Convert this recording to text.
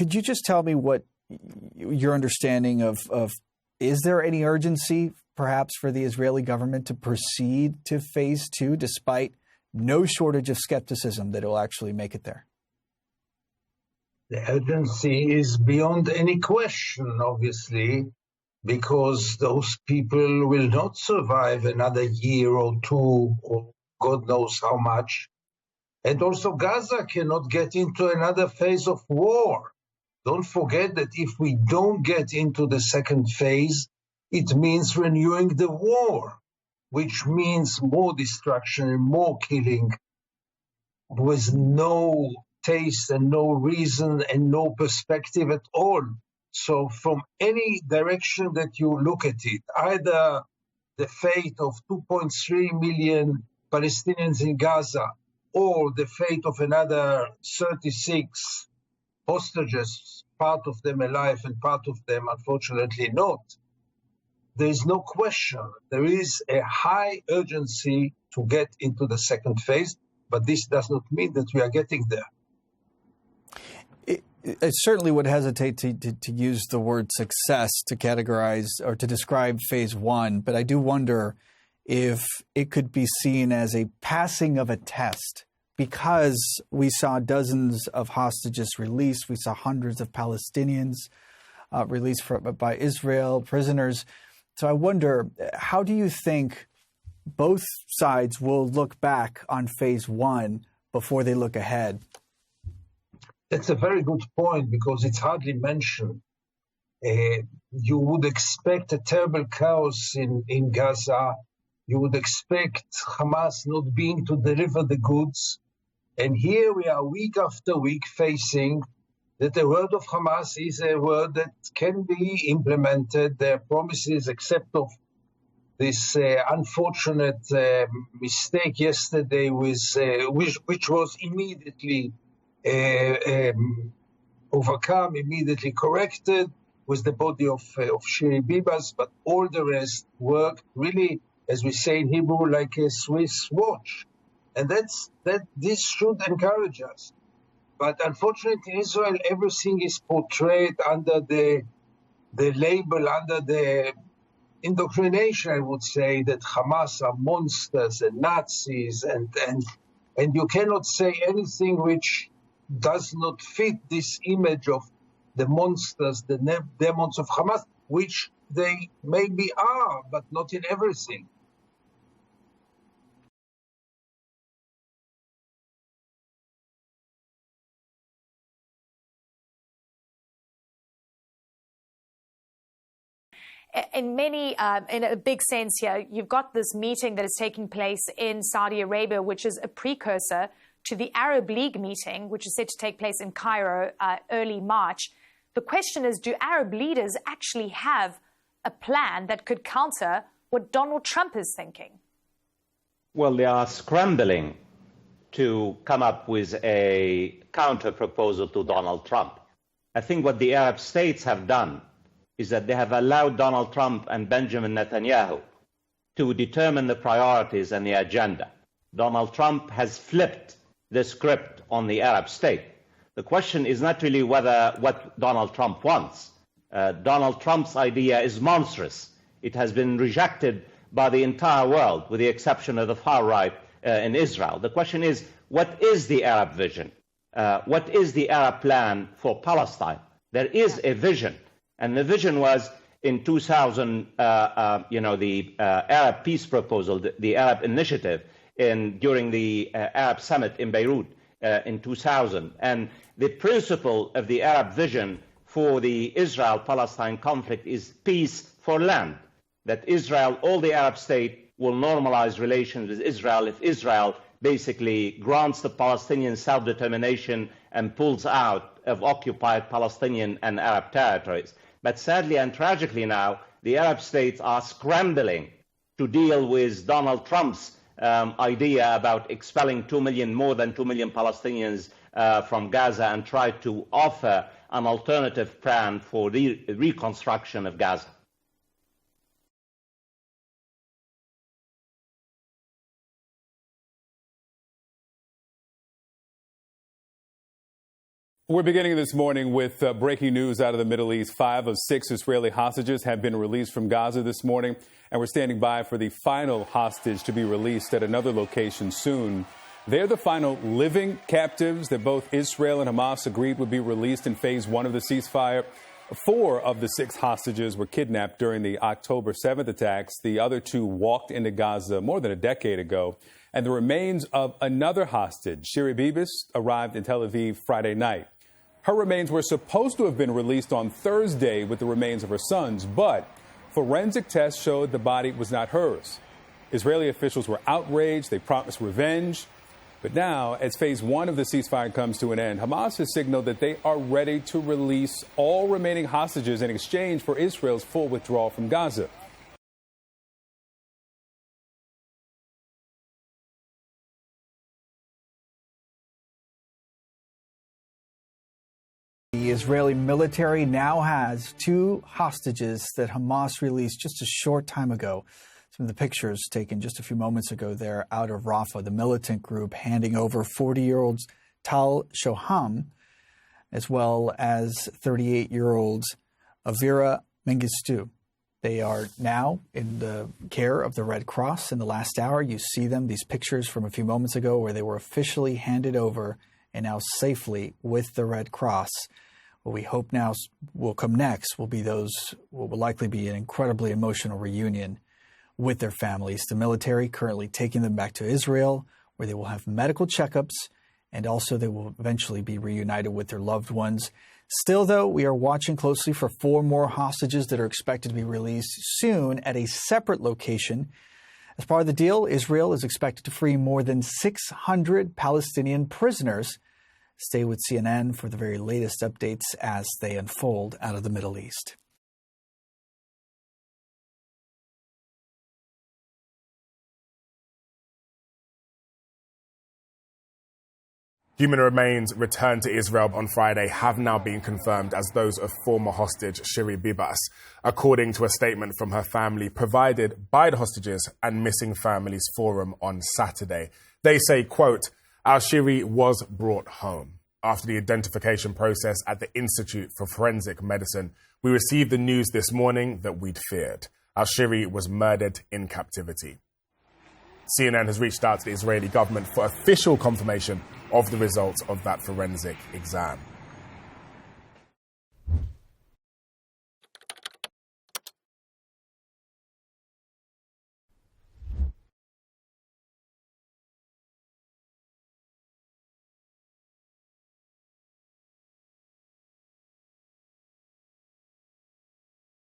Could you just tell me what your understanding of is there any urgency perhaps for the Israeli government to proceed to phase two despite no shortage of skepticism that it will actually make it there? The urgency is beyond any question, obviously, because those people will not survive another year or two, or God knows how much. And also Gaza cannot get into another phase of war. Don't forget that if we don't get into the second phase, it means renewing the war, which means more destruction and more killing with no taste and no reason and no perspective at all. So from any direction that you look at it, either the fate of 2.3 million Palestinians in Gaza or the fate of another 36 hostages, part of them alive and part of them unfortunately not, there is no question. There is a high urgency to get into the second phase, but this does not mean that we are getting there. I certainly would hesitate to use the word success to categorize or to describe phase one, but I do wonder if it could be seen as a passing of a test because we saw dozens of hostages released. We saw hundreds of Palestinians released by Israel, prisoners. So I wonder, how do you think both sides will look back on phase one before they look ahead? That's a very good point because it's hardly mentioned. You would expect a terrible chaos in Gaza. You would expect Hamas not being to deliver the goods. And here we are week after week facing that the word of Hamas is a word that can be implemented. Their promises, except of this unfortunate mistake yesterday, which was immediately overcome, immediately corrected with the body of Shiri Bibas, but all the rest worked really, as we say in Hebrew, like a Swiss watch. And this should encourage us. But unfortunately, in Israel, everything is portrayed under the label, under the indoctrination, I would say, that Hamas are monsters and Nazis, and you cannot say anything which does not fit this image of the monsters, the demons of Hamas, which they maybe are, but not in everything. In a big sense here, you've got this meeting that is taking place in Saudi Arabia, which is a precursor to the Arab League meeting, which is set to take place in Cairo early March. The question is, do Arab leaders actually have a plan that could counter what Donald Trump is thinking? Well, they are scrambling to come up with a counter proposal to Donald Trump. I think what the Arab states have done is that they have allowed Donald Trump and Benjamin Netanyahu to determine the priorities and the agenda. Donald Trump has flipped the script on the Arab state. The question is not really what Donald Trump wants. Donald Trump's idea is monstrous. It has been rejected by the entire world, with the exception of the far right in Israel. The question is, what is the Arab vision? What is the Arab plan for Palestine? There is a vision. And the vision was in 2000, the Arab peace proposal, the Arab initiative, during the Arab summit in Beirut in 2000. And the principle of the Arab vision for the Israel-Palestine conflict is peace for land, that Israel, all the Arab states, will normalize relations with Israel if Israel basically grants the Palestinian self-determination and pulls out of occupied Palestinian and Arab territories. But sadly and tragically now, the Arab states are scrambling to deal with Donald Trump's idea about expelling more than 2 million Palestinians from Gaza and try to offer an alternative plan for the reconstruction of Gaza. We're beginning this morning with breaking news out of the Middle East. 5 of 6 Israeli hostages have been released from Gaza this morning, and we're standing by for the final hostage to be released at another location soon. They're the final living captives that both Israel and Hamas agreed would be released in phase 1 of the ceasefire. 4 of the 6 hostages were kidnapped during the October 7th attacks. The other 2 walked into Gaza more than a decade ago. And the remains of another hostage, Shiri Bibas, arrived in Tel Aviv Friday night. Her remains were supposed to have been released on Thursday with the remains of her sons, but forensic tests showed the body was not hers. Israeli officials were outraged. They promised revenge. But now, as phase 1 of the ceasefire comes to an end, Hamas has signaled that they are ready to release all remaining hostages in exchange for Israel's full withdrawal from Gaza. The Israeli military now has 2 hostages that Hamas released just a short time ago. Some of the pictures taken just a few moments ago there out of Rafah, the militant group handing over 40-year-old Tal Shoham, as well as 38-year-old Avira Mengistu. They are now in the care of the Red Cross. In the last hour, you see them, these pictures from a few moments ago where they were officially handed over and now safely with the Red Cross. What we hope now will come next will be what will likely be an incredibly emotional reunion with their families. The military currently taking them back to Israel, where they will have medical checkups, and also they will eventually be reunited with their loved ones. Still, though, we are watching closely for 4 more hostages that are expected to be released soon at a separate location. As part of the deal, Israel is expected to free more than 600 Palestinian prisoners. Stay with CNN for the very latest updates as they unfold out of the Middle East. Human remains returned to Israel on Friday have now been confirmed as those of former hostage Shiri Bibas, according to a statement from her family provided by the Hostages and Missing Families Forum on Saturday. They say, quote, "Our Shiri was brought home. After the identification process at the Institute for Forensic Medicine, we received the news this morning that we'd feared. Our Shiri was murdered in captivity." CNN has reached out to the Israeli government for official confirmation of the results of that forensic exam.